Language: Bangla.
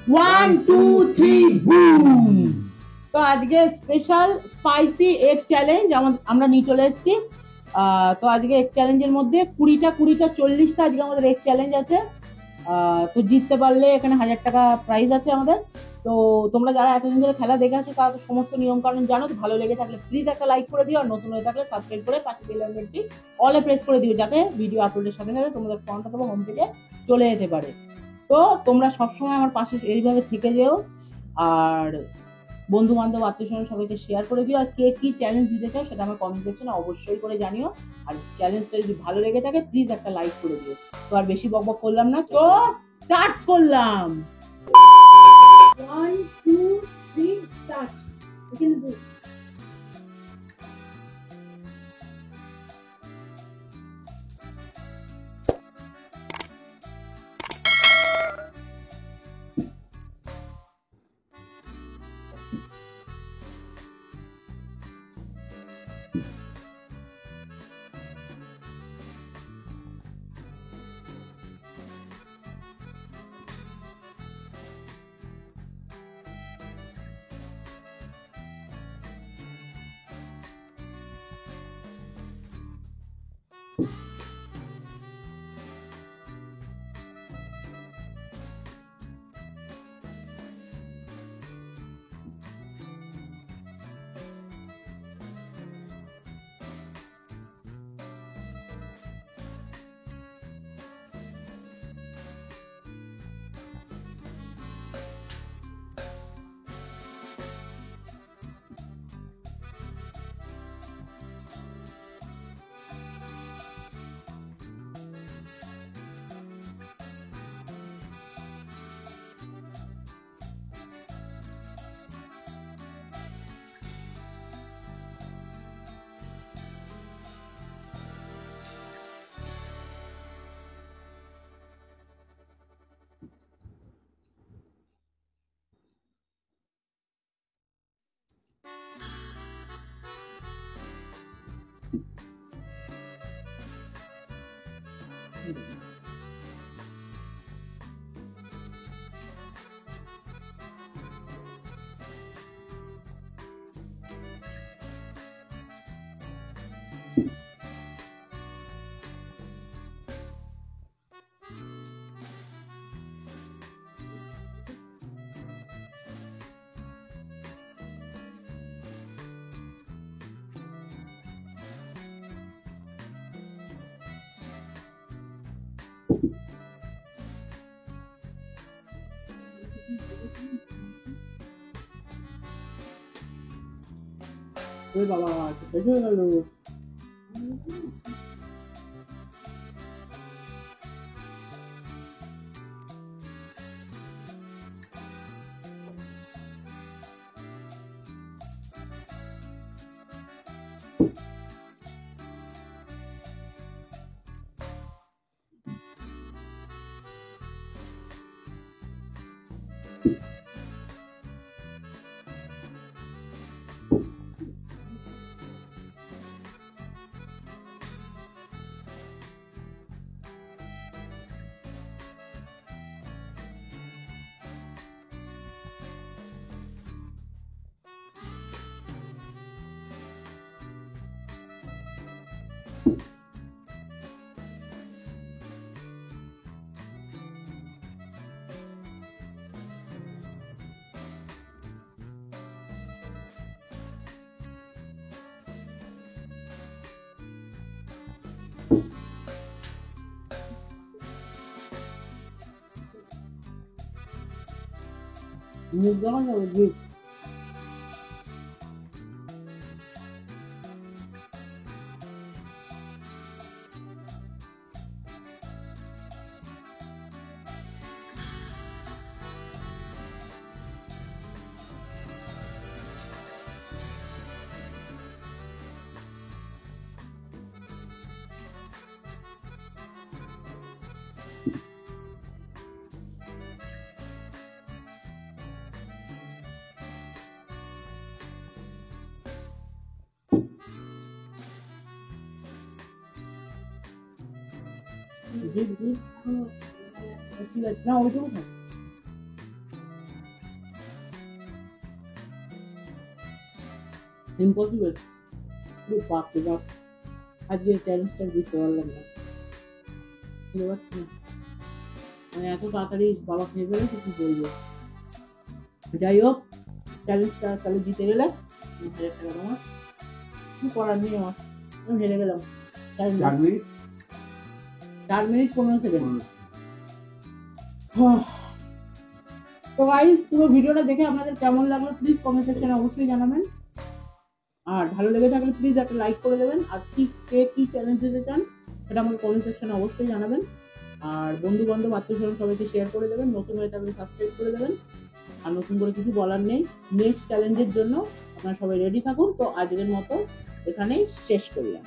1 2 3 বুম। তো আজকে স্পেশাল স্পাইসি এগ চ্যালেঞ্জ আমরা নিয়ে চলে এসেছি। তো আজকে এগ চ্যালেঞ্জের মধ্যে 20টা 40টা আজকে আমাদের এগ চ্যালেঞ্জ আছে। তো জিততে পারলে এখানে 1000 টাকা প্রাইজ আছে আমাদের। তো তোমরা যারা এতদিন ধরে খেলা দেখে আসছো তারা তো সমস্ত নিয়ম কানুন জানো। তো ভালো লেগে থাকলে প্লিজ একটা লাইক করে দিও, আর নতুন হয়ে থাকলে সাবস্ক্রাইব করে পাশে বেল আইকনটি অলে প্রেস করে দিও, যাতে ভিডিও আপলোডের সাথে সাথে তোমাদের ফোনটা তোমার হোম পেজে চলে যেতে পারে। তো তোমরা সবসময় আমার পাশে এইভাবে থেকে যেও, আর বন্ধু বান্ধব আত্মীয় স্বজন সবাইকে শেয়ার করে দিও। আর কে কি চ্যালেঞ্জ দিতে চাও সেটা আমার কমেন্ট সেকশনে অবশ্যই করে জানিও। আর চ্যালেঞ্জটা যদি ভালো লেগে থাকে প্লিজ একটা লাইক করে দিও। তো আর বেশি বকবক করলাম না, তো স্টার্ট করলাম। 1 2 3 স্টার্ট। ওই বাবা, শেষ হয়ে গেল। মুখ দেখান যাবে। ঠিক আছে, না ওইটুকু থাক। ইম্পসিবল। বাপ রে বাপ, আজকে চ্যালেঞ্জটা দিতে পারলাম না, বুঝতে পারছি না। মানে এত তাড়াতাড়ি বাবা খেয়ে ফেলে কিছু বলবো। যাই হোক, চ্যালেঞ্জটা তাহলে জিতে গেলে 3000 টাকা তোমার, কি করার নেই আমার, আমি হেরে গেলাম। 4 মিনিট 4 মিনিট 15 সেকেন্ড। তো গাইস, পুরো ভিডিওটা দেখে আপনাদের কেমন লাগলো প্লিজ কমেন্ট সেকশনে অবশ্যই জানাবেন। আর ভালো লেগে থাকলে প্লিজ একটা লাইক করে দেবেন। আর কি চ্যালেঞ্জ দিতে চান সেটা আমাকে কমেন্ট সেকশনে অবশ্যই জানাবেন। আর বন্ধু বান্ধব আত্মীয়স্বজন সবাইকে শেয়ার করে দেবেন, নতুন হয়ে থাকলে সাবস্ক্রাইব করে দেবেন। আর নতুন করে কিছু বলার নেই, নেক্সট চ্যালেঞ্জের জন্য আপনারা সবাই রেডি থাকুন। তো আজকের মতো এখানেই শেষ করলাম।